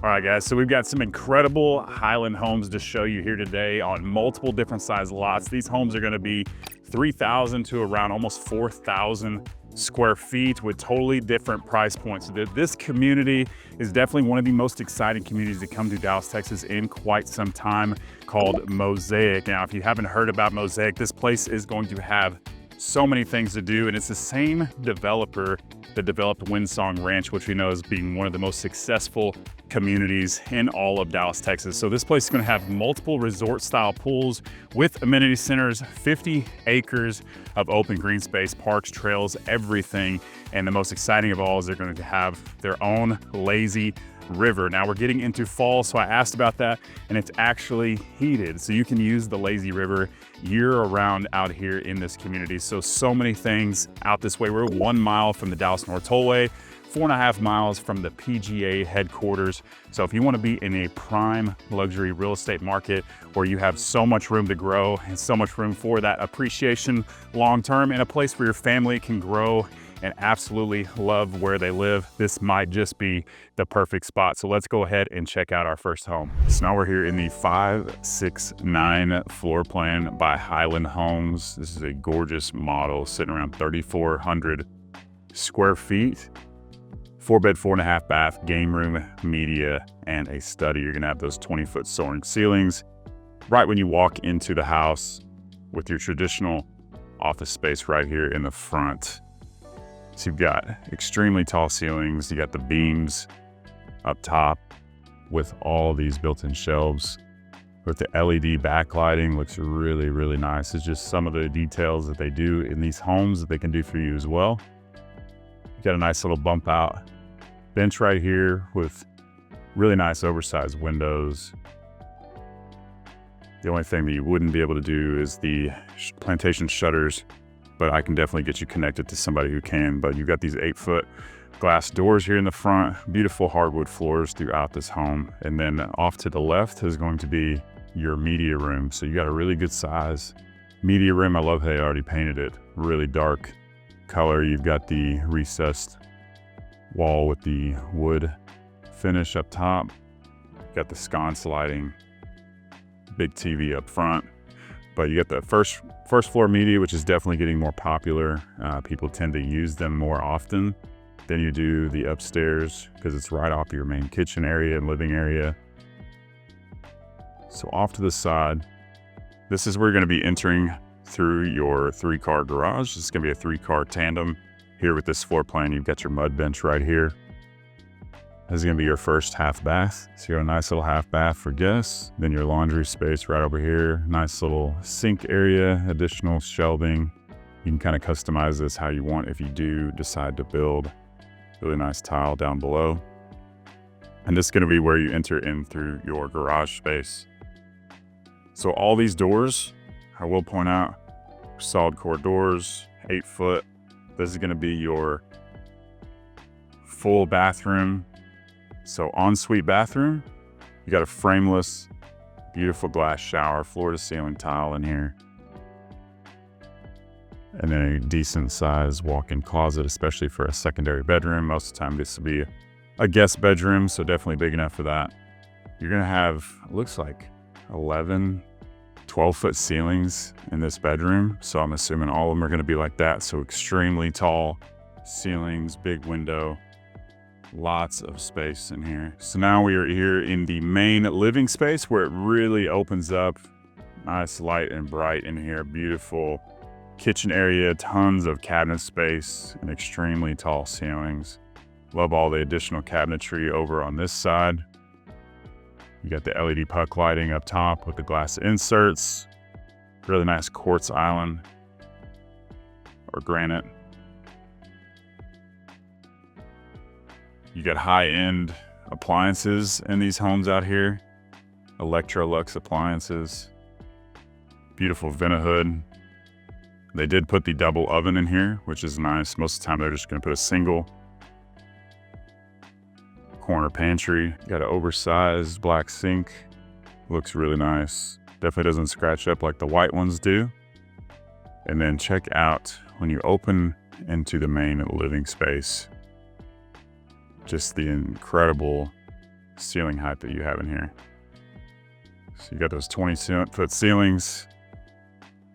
All right, guys, so we've got some incredible Highland homes to show you here today on multiple different size lots. These homes are gonna be 3,000 to around almost 4,000 square feet with totally different price points. So this community is definitely one of the most exciting communities to come to Dallas, Texas in quite some time, called Mosaic. Now, if you haven't heard about Mosaic, this place is going to have so many things to do, and it's the same developer that developed Windsong Ranch, which we know as being one of the most successful communities in all of Dallas, Texas. So this place is going to have multiple resort style pools with amenity centers, 50 acres of open green space, parks, trails, everything. And the most exciting of all is they're going to have their own lazy river. Now we're getting into fall, so I asked about that, and it's actually heated. So you can use the lazy river year round out here in this community. So many things out this way. We're 1 mile from the Dallas North Tollway, 4.5 miles from the PGA headquarters. So if you want to be in a prime luxury real estate market where you have so much room to grow and so much room for that appreciation long-term, in a place where your family can grow and absolutely love where they live, this might just be the perfect spot. So let's go ahead and check out our first home. So now we're here in the 569 floor plan by Highland Homes. This is a gorgeous model sitting around 3,400 square feet. 4-bed, 4.5 bath, game room, media, and a study. You're gonna have those 20-foot soaring ceilings right when you walk into the house, with your traditional office space right here in the front. So you've got extremely tall ceilings. You got the beams up top with all these built-in shelves. With the LED backlighting, looks really, really nice. It's just some of the details that they do in these homes that they can do for you as well. You got a nice little bump out bench right here with really nice oversized windows. The only thing that you wouldn't be able to do is the plantation shutters, but I can definitely get you connected to somebody who can. But you've got these 8-foot glass doors here in the front, beautiful hardwood floors throughout this home. And then off to the left is going to be your media room. So you got a really good size media room. I love how they already painted it really dark color. You've got the recessed wall with the wood finish up top. You've got the sconce lighting, big TV up front. But you got the first floor media, which is definitely getting more popular. People tend to use them more often than you do the upstairs because it's right off your main kitchen area and living area. So off to the side, this is where you're going to be entering through your 3-car garage. This is going to be a 3-car tandem. Here with this floor plan, you've got your mud bench right here. This is going to be your first half bath. So you got a nice little half bath for guests. Then your laundry space right over here. Nice little sink area, additional shelving. You can kind of customize this how you want if you do decide to build. Really nice tile down below. And this is going to be where you enter in through your garage space. So all these doors, I will point out, solid core doors, 8 foot. This is going to be your full bathroom. So ensuite bathroom, you got a frameless, beautiful glass shower, floor to ceiling tile in here. And then a decent size walk-in closet, especially for a secondary bedroom. Most of the time this will be a guest bedroom, so definitely big enough for that. You're gonna have, it looks like 11, 12-foot ceilings in this bedroom. So I'm assuming all of them are gonna be like that. So extremely tall ceilings, big window. Lots of space in here. So now we are here in the main living space where it really opens up. Nice light and bright in here. Beautiful kitchen area, tons of cabinet space and extremely tall ceilings. Love all the additional cabinetry over on this side. You got the LED puck lighting up top with the glass inserts. Really nice quartz island or granite. You got high-end appliances in these homes out here. Electrolux appliances. Beautiful Ventahood. They did put the double oven in here, which is nice. Most of the time they're just gonna put a single. Corner pantry. Got an oversized black sink. Looks really nice. Definitely doesn't scratch up like the white ones do. And then check out when you open into the main living space, just the incredible ceiling height that you have in here. So you got those 20-foot ceilings,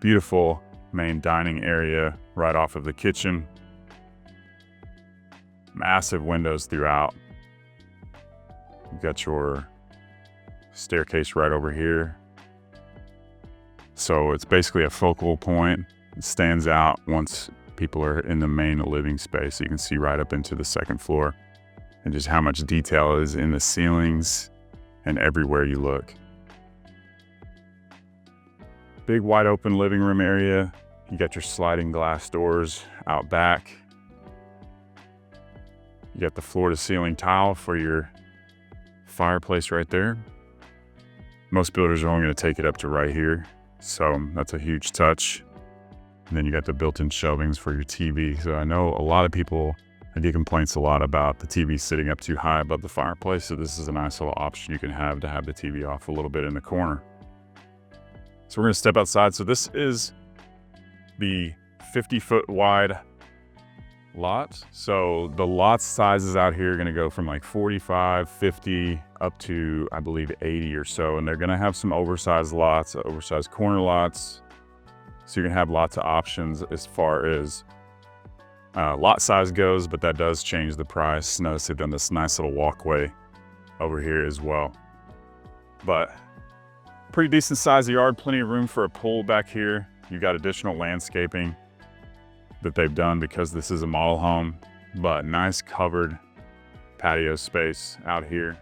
beautiful main dining area right off of the kitchen, massive windows throughout. You got your staircase right over here. So it's basically a focal point. It stands out once people are in the main living space. So you can see right up into the second floor and just how much detail is in the ceilings and everywhere you look. Big wide open living room area. You got your sliding glass doors out back. You got the floor to ceiling tile for your fireplace right there. Most builders are only going to take it up to right here, so that's a huge touch. And then you got the built-in shelvings for your TV. So I know a lot of people, I get complaints a lot about the TV sitting up too high above the fireplace, so this is a nice little option you can have to have the TV off a little bit in the corner. So we're going to step outside. So this is the 50-foot wide lot. So the lot sizes out here are going to go from like 45, 50 up to, I believe, 80 or so. And they're going to have some oversized lots, oversized corner lots. So you're going to have lots of options as far as lot size goes, but that does change the price. Notice they've done this nice little walkway over here as well. But pretty decent size yard, plenty of room for a pool back here. You got additional landscaping that they've done because this is a model home, but nice covered patio space out here.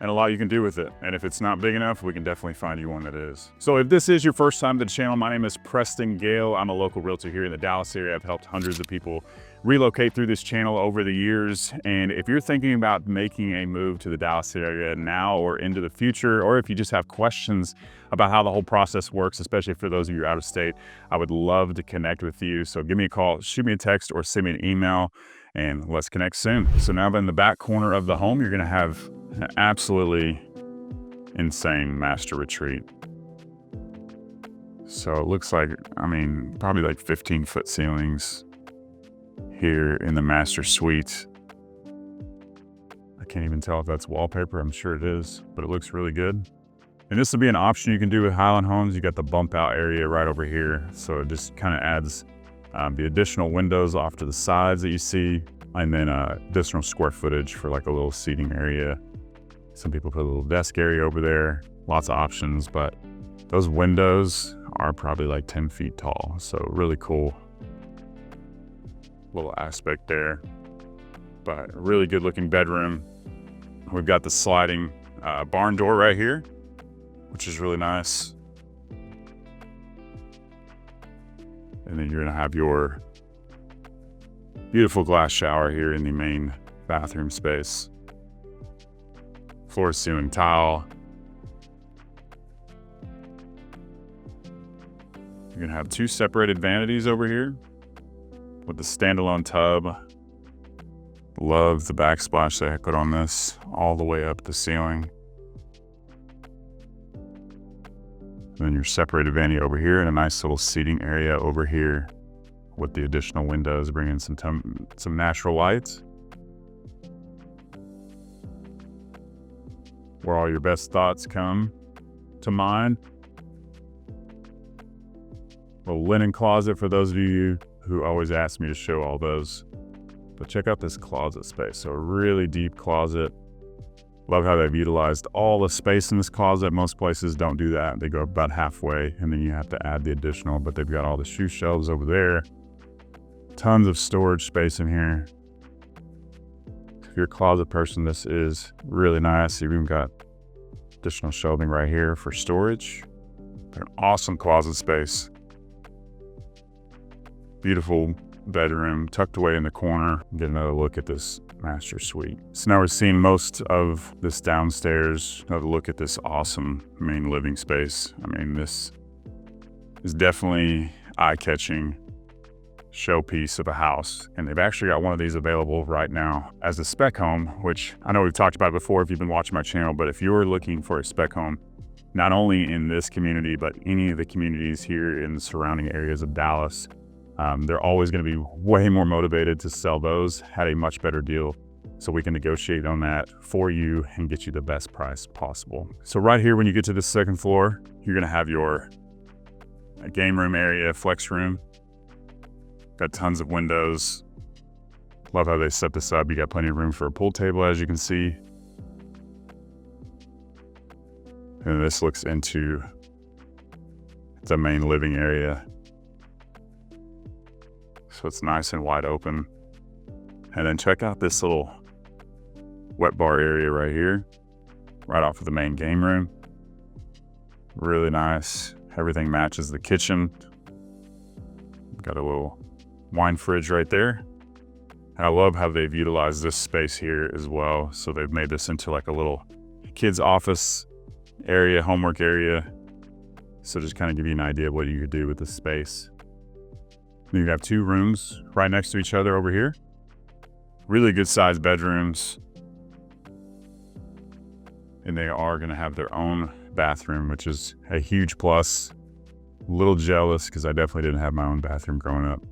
And a lot you can do with it. And if it's not big enough, we can definitely find you one that is. So if this is your first time to the channel, my name is Preston Gale. I'm a local realtor here in the Dallas area. I've helped hundreds of people relocate through this channel over the years. And if you're thinking about making a move to the Dallas area now or into the future, or if you just have questions about how the whole process works, especially for those of you out of state, I would love to connect with you. So give me a call, shoot me a text, or send me an email, and let's connect soon. So now in the back corner of the home, you're gonna have an absolutely insane master retreat. So it looks like, I mean, probably like 15-foot ceilings here in the master suite. I can't even tell if that's wallpaper. I'm sure it is, but it looks really good. And this will be an option you can do with Highland Homes. You got the bump out area right over here. So it just kind of adds the additional windows off to the sides that you see, and then additional square footage for like a little seating area. Some people put a little desk area over there, lots of options, but those windows are probably like 10 feet tall. So really cool little aspect there, but a really good looking bedroom. We've got the sliding barn door right here, which is really nice. And then you're gonna have your beautiful glass shower here in the main bathroom space. Floor to ceiling tile. You're gonna have two separated vanities over here with the standalone tub. Love the backsplash they put on this all the way up the ceiling. And then your separated vanity over here and a nice little seating area over here with the additional windows, bringing some natural lights. Where all your best thoughts come to mind. A linen closet for those of you who always ask me to show all those. But check out this closet space. So a really deep closet. Love how they've utilized all the space in this closet. Most places don't do that. They go about halfway and then you have to add the additional, but they've got all the shoe shelves over there. Tons of storage space in here. If you're a closet person, this is really nice. You've even got additional shelving right here for storage. An awesome closet space. Beautiful bedroom tucked away in the corner. Get another look at this master suite. So now we're seeing most of this downstairs. Another look at this awesome main living space. I mean, this is definitely eye-catching showpiece of a house, and they've actually got one of these available right now as a spec home, which I know we've talked about before if you've been watching my channel. But if you're looking for a spec home, not only in this community but any of the communities here in the surrounding areas of Dallas, they're always going to be way more motivated to sell those at a much better deal so we can negotiate on that for you and get you the best price possible. So right here, when you get to the second floor, you're gonna have your game room area, flex room. Got tons of windows. Love how they set this up. You got plenty of room for a pool table, as you can see. And this looks into the main living area. So it's nice and wide open. And then check out this little wet bar area right here, right off of the main game room. Really nice. Everything matches the kitchen. Got a little wine fridge right there. And I love how they've utilized this space here as well. So they've made this into like a little kids' office area, homework area. So just kind of give you an idea of what you could do with this space. Then you have two rooms right next to each other over here. Really good sized bedrooms. And they are gonna have their own bathroom, which is a huge plus. A little jealous because I definitely didn't have my own bathroom growing up.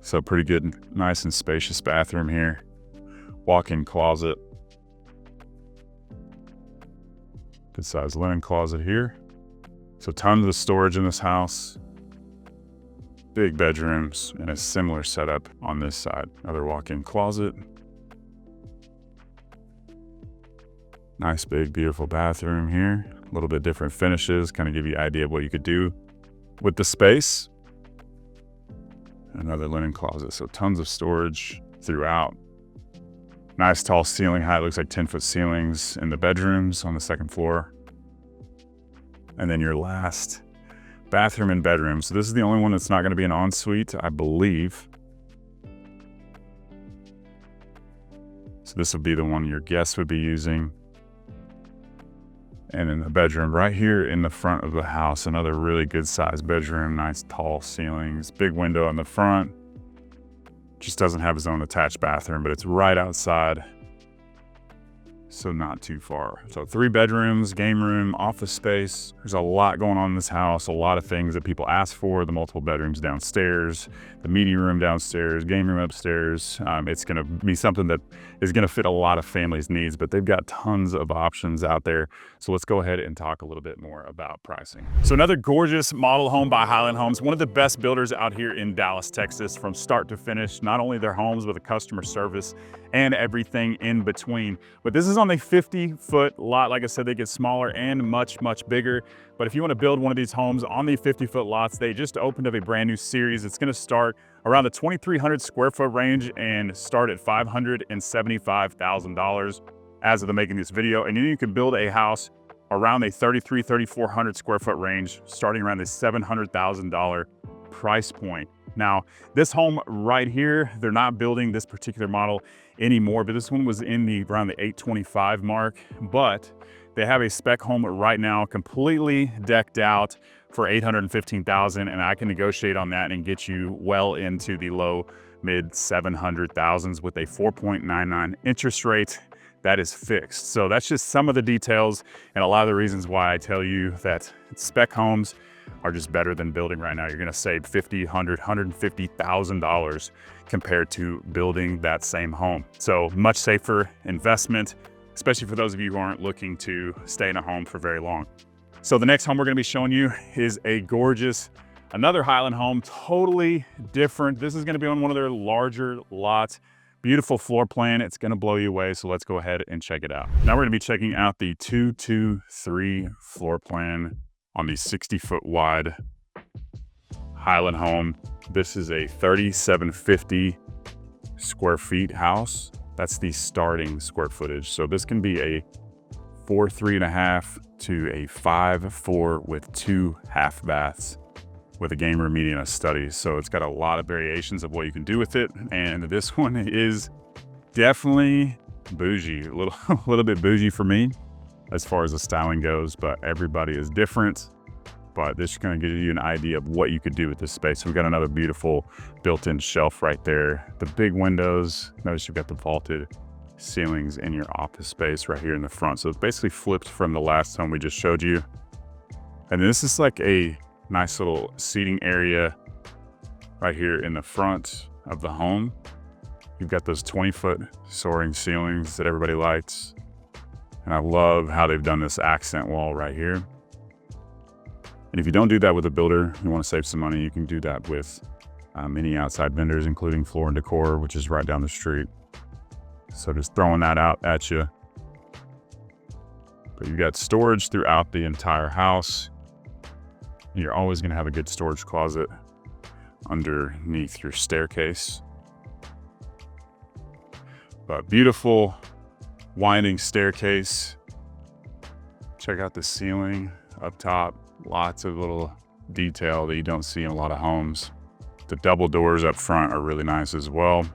So pretty good, nice and spacious bathroom here. Walk-in closet. Good sized linen closet here. So tons of storage in this house. Big bedrooms and a similar setup on this side. Another walk-in closet. Nice big beautiful bathroom here. A little bit different finishes, kind of give you an idea of what you could do with the space. Another linen closet, so tons of storage throughout. Nice tall ceiling height, looks like 10-foot ceilings in the bedrooms on the second floor. And then your last bathroom and bedroom. So this is the only one that's not gonna be an ensuite, I believe. So this would be the one your guests would be using. And in the bedroom right here in the front of the house, another really good sized bedroom, nice tall ceilings, big window on the front. Just doesn't have his own attached bathroom, but it's right outside. So not too far. So 3 bedrooms, game room, office space. There's a lot going on in this house, a lot of things that people ask for, the multiple bedrooms downstairs, the media room downstairs, game room upstairs. It's gonna be something that is gonna fit a lot of families' needs, but they've got tons of options out there. So let's go ahead and talk a little bit more about pricing. So another gorgeous model home by Highland Homes, one of the best builders out here in Dallas, Texas, from start to finish, not only their homes, but the customer service and everything in between. But this is on a 50-foot lot. Like I said, they get smaller and much, much bigger. But if you want to build one of these homes on the 50-foot lots, they just opened up a brand new series. It's going to start around the 2,300 square foot range and start at $575,000 as of the making this video. And then you can build a house around a 3,400 square foot range, starting around the $700,000 price point. Now, this home right here, they're not building this particular model anymore, but this one was in around the 825 mark, but they have a spec home right now completely decked out for $815,000, and I can negotiate on that and get you well into the low mid 700,000s with a 4.99 interest rate that is fixed. So that's just some of the details and a lot of the reasons why I tell you that spec homes are just better than building right now. You're gonna save $50,000, $100,000, $150,000 compared to building that same home. So much safer investment, especially for those of you who aren't looking to stay in a home for very long. So the next home we're gonna be showing you is a gorgeous, another Highland home, totally different. This is gonna be on one of their larger lots. Beautiful floor plan, it's gonna blow you away, so let's go ahead and check it out. Now we're gonna be checking out the 223 floor plan on the 60-foot wide Highland home. This is a 3,750 square feet house. That's the starting square footage. So this can be a 4.3.5 to a 5.4 with 2 half baths with a game room, media, and a study. So it's got a lot of variations of what you can do with it. And this one is definitely bougie, a little bit bougie for me as far as the styling goes, but everybody is different. But this is gonna give you an idea of what you could do with this space. So we've got another beautiful built-in shelf right there. The big windows, notice you've got the vaulted ceilings in your office space right here in the front. So it's basically flipped from the last home we just showed you. And this is like a nice little seating area right here in the front of the home. You've got those 20-foot soaring ceilings that everybody likes. And I love how they've done this accent wall right here. And if you don't do that with a builder, you want to save some money, you can do that with many outside vendors, including Floor and Decor, which is right down the street. So just throwing that out at you. But you've got storage throughout the entire house. You're always going to have a good storage closet underneath your staircase. But beautiful winding staircase. Check out the ceiling up top. Lots of little detail that you don't see in a lot of homes. The double doors up front are really nice as well.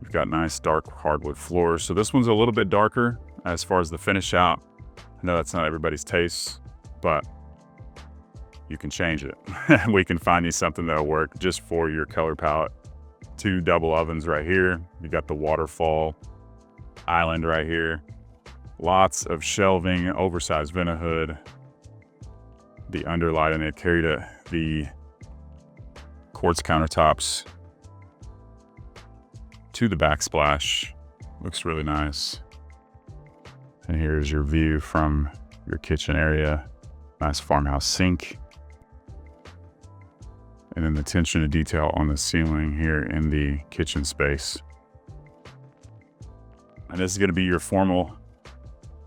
You've got nice dark hardwood floors. So this one's a little bit darker as far as the finish out. I know that's not everybody's taste, but you can change it. We can find you something that'll work just for your color palette. 2 double ovens right here. You got the waterfall island right here. Lots of shelving, oversized vent hood. The underlighting, they carried the quartz countertops to the backsplash. Looks really nice. And here's your view from your kitchen area. Nice farmhouse sink. And then the attention to detail on the ceiling here in the kitchen space. And this is going to be your formal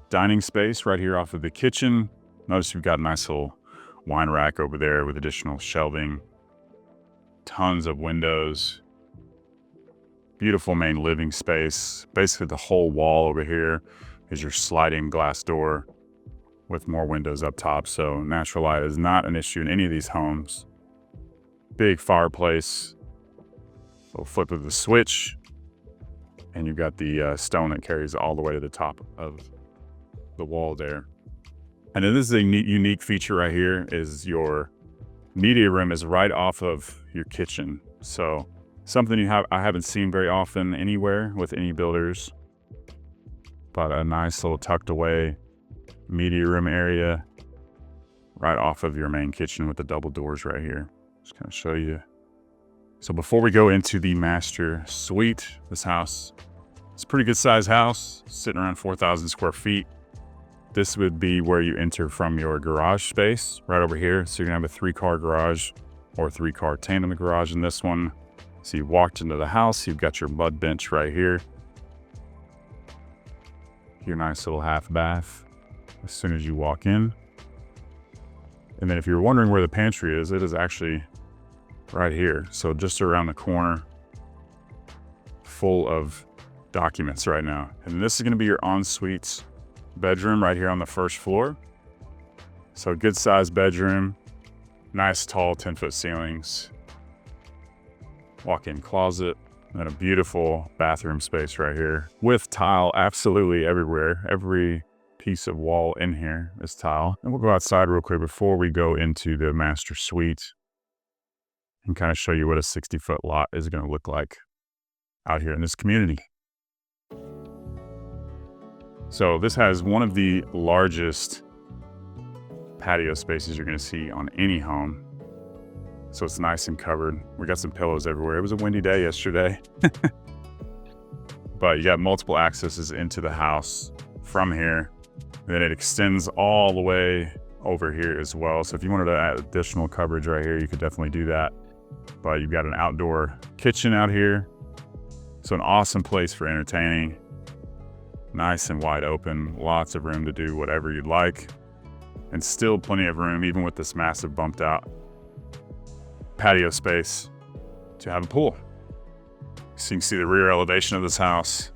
dining space right here off of the kitchen. Notice you've got a nice little wine rack over there with additional shelving. Tons of windows. Beautiful main living space. Basically the whole wall over here is your sliding glass door with more windows up top. So natural light is not an issue in any of these homes. Big fireplace, little flip of the switch, and you've got the stone that carries all the way to the top of the wall there. And then this is a neat, unique feature right here is your media room is right off of your kitchen. So something I haven't seen very often anywhere with any builders, but a nice little tucked away media room area right off of your main kitchen with the double doors right here. Just kind of show you. So before we go into the master suite, this house, it's a pretty good sized house, sitting around 4,000 square feet. This would be where you enter from your garage space right over here. So you're gonna have a 3-car garage or 3-car tandem garage in this one. So you walked into the house, you've got your mud bench right here. Your nice little half bath as soon as you walk in. And then if you're wondering where the pantry is, it is actually right here. So just around the corner, full of documents right now. And this is gonna be your ensuite bedroom right here on the first floor. So good sized bedroom, nice tall 10-foot ceilings, walk-in closet, and a beautiful bathroom space right here with tile absolutely everywhere. Every piece of wall in here is tile. And we'll go outside real quick before we go into the master suite and kind of show you what a 60-foot lot is going to look like out here in this community. So this has one of the largest patio spaces you're going to see on any home. So it's nice and covered. We got some pillows everywhere. It was a windy day yesterday. But you got multiple accesses into the house from here. And then it extends all the way over here as well. So if you wanted to add additional coverage right here, you could definitely do that. But you've got an outdoor kitchen out here. So an awesome place for entertaining. Nice and wide open, lots of room to do whatever you'd like. And still plenty of room, even with this massive bumped out patio space, to have a pool. So you can see the rear elevation of this house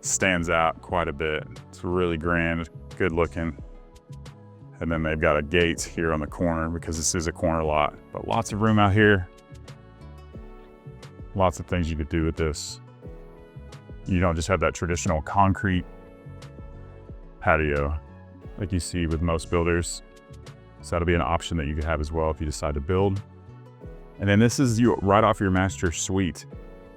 stands out quite a bit. It's really grand, good looking. And then they've got a gate here on the corner because this is a corner lot, but lots of room out here. Lots of things you could do with this. You don't just have that traditional concrete patio like you see with most builders. So that'll be an option that you could have as well if you decide to build. And then this is right off your master suite.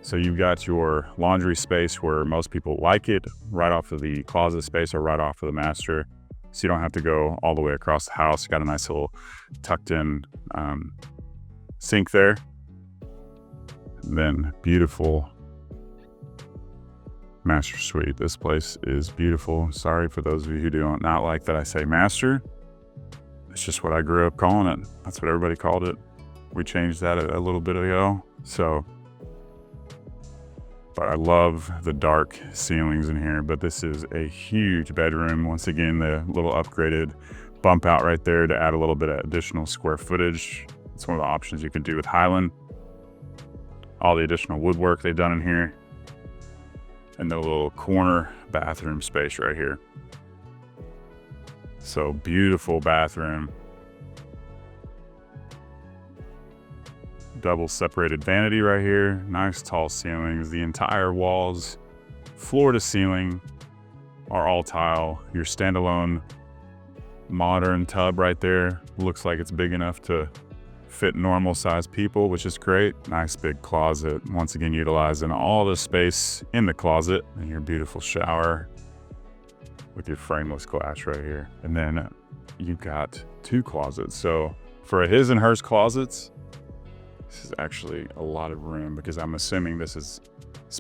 So you've got your laundry space where most people like it, right off of the closet space or right off of the master. So you don't have to go all the way across the house. You got a nice little tucked in sink there. And then beautiful master suite. This place is beautiful. Sorry for those of you who do not like that I say master. It's just what I grew up calling it. That's what everybody called it. We changed that a little bit ago. But I love the dark ceilings in here. But this is a huge bedroom. Once again, the little upgraded bump out right there to add a little bit of additional square footage. It's one of the options you can do with Highland. All the additional woodwork they've done in here. And the little corner bathroom space right here. So beautiful bathroom. Double separated vanity right here. Nice tall ceilings. The entire walls, floor to ceiling, are all tile. Your standalone modern tub right there looks like it's big enough to fit normal sized people, which is great. Nice big closet. Once again, utilizing all the space in the closet, and your beautiful shower with your frameless glass right here. And then you've got 2 closets. So for a his and hers closets, this is actually a lot of room, because I'm assuming this is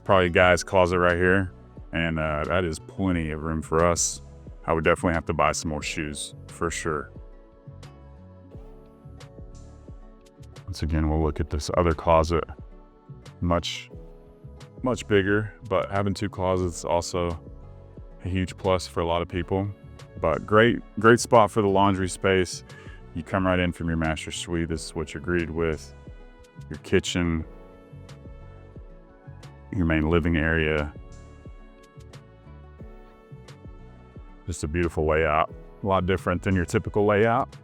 probably a guy's closet right here. And that is plenty of room for us. I would definitely have to buy some more shoes for sure. Once again, we'll look at this other closet. Much bigger, but having 2 closets also a huge plus for a lot of people. But great spot for the laundry space. You come right in from your master suite. This is what you're greeted with. Your kitchen, your main living area. Just a beautiful layout. A lot different than your typical layout.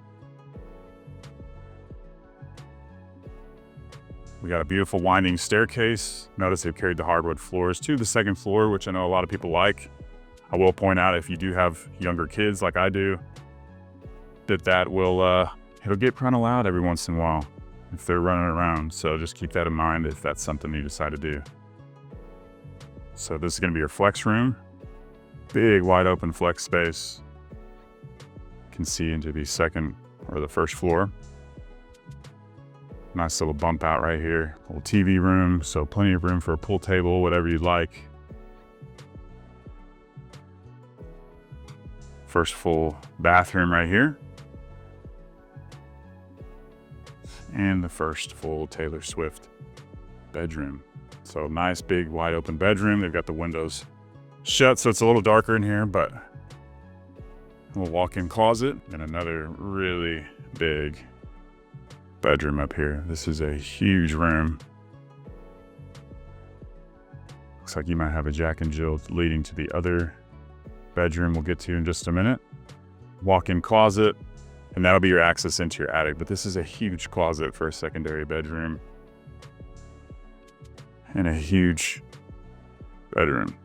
We got a beautiful winding staircase. Notice they've carried the hardwood floors to the 2nd floor, which I know a lot of people like. I will point out, if you do have younger kids like I do, that will it'll get kind of loud every once in a while if they're running around. So just keep that in mind if that's something you decide to do. So this is going to be your flex room. Big wide open flex space. You can see into the 2nd or the 1st floor. Nice little bump out right here. Little TV room, so plenty of room for a pool table, whatever you'd like. First full bathroom right here. And the first full Taylor Swift bedroom. So nice big wide open bedroom. They've got the windows shut, so it's a little darker in here, but a little walk-in closet and another really big bedroom up here. This is a huge room. Looks like you might have a Jack and Jill leading to the other bedroom we'll get to in just a minute. Walk-in closet, and that'll be your access into your attic. But this is a huge closet for a secondary bedroom. And a huge bedroom.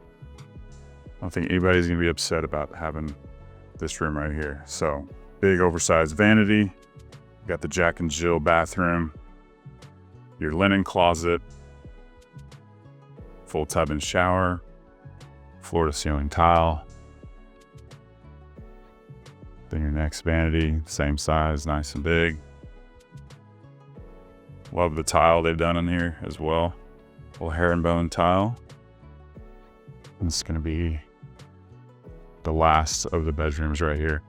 I don't think anybody's gonna be upset about having this room right here. So, big oversized vanity. You got the Jack and Jill bathroom. Your linen closet. Full tub and shower. Floor to ceiling tile. Then your next vanity, same size, nice and big. Love the tile they've done in here as well. Little herringbone tile. And it's gonna be the last of the bedrooms right here.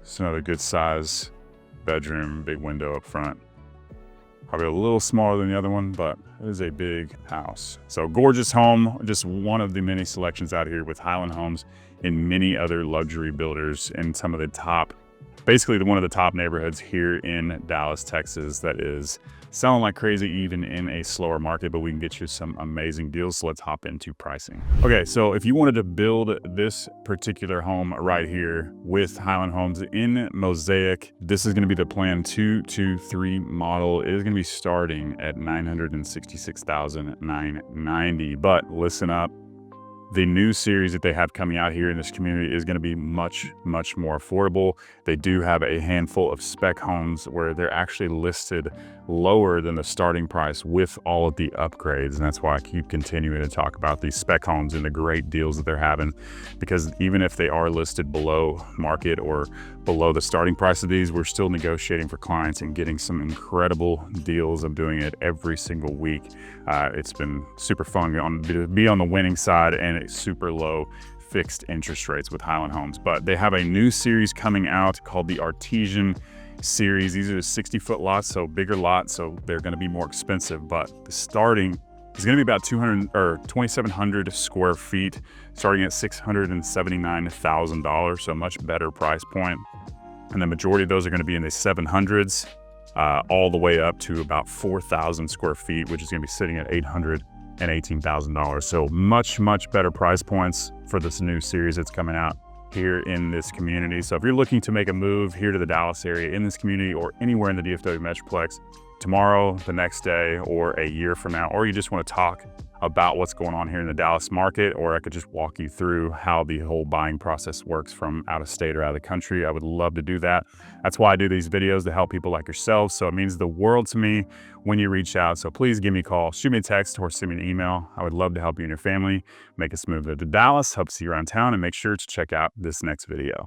It's another good size bedroom, big window up front. Probably a little smaller than the other one, but it is a big house. So gorgeous home, just one of the many selections out here with Highland Homes and many other luxury builders in some of the top, basically one of the top neighborhoods here in Dallas, Texas, that is selling like crazy even in a slower market, but we can get you some amazing deals. So let's hop into pricing. Okay, so if you wanted to build this particular home right here with Highland Homes in Mosaic, this is gonna be the Plan 223 model. It is gonna be starting at $966,990, but listen up. The new series that they have coming out here in this community is going to be much, much more affordable. They do have a handful of spec homes where they're actually listed lower than the starting price with all of the upgrades. And that's why I keep continuing to talk about these spec homes and the great deals that they're having, because even if they are listed below market or below the starting price of these, we're still negotiating for clients and getting some incredible deals. I'm doing it every single week. It's been super fun to be on the winning side, and super low fixed interest rates with Highland Homes. But they have a new series coming out called the Artesian series. These are the 60-foot lots, so bigger lots, so they're going to be more expensive. But the starting is going to be about 2,700 square feet, starting at $679,000, so a much better price point. And the majority of those are going to be in the 700s, all the way up to about 4,000 square feet, which is going to be sitting at $818,000. So much, much better price points for this new series that's coming out here in this community. So if you're looking to make a move here to the Dallas area in this community or anywhere in the DFW Metroplex tomorrow, the next day, or a year from now, or you just want to talk about what's going on here in the Dallas market, or I could just walk you through how the whole buying process works from out of state or out of the country, I would love to do that. That's why I do these videos, to help people like yourselves. So it means the world to me when you reach out. So please give me a call, shoot me a text, or send me an email. I would love to help you and your family make a move to Dallas. Hope to see you around town, and make sure to check out this next video.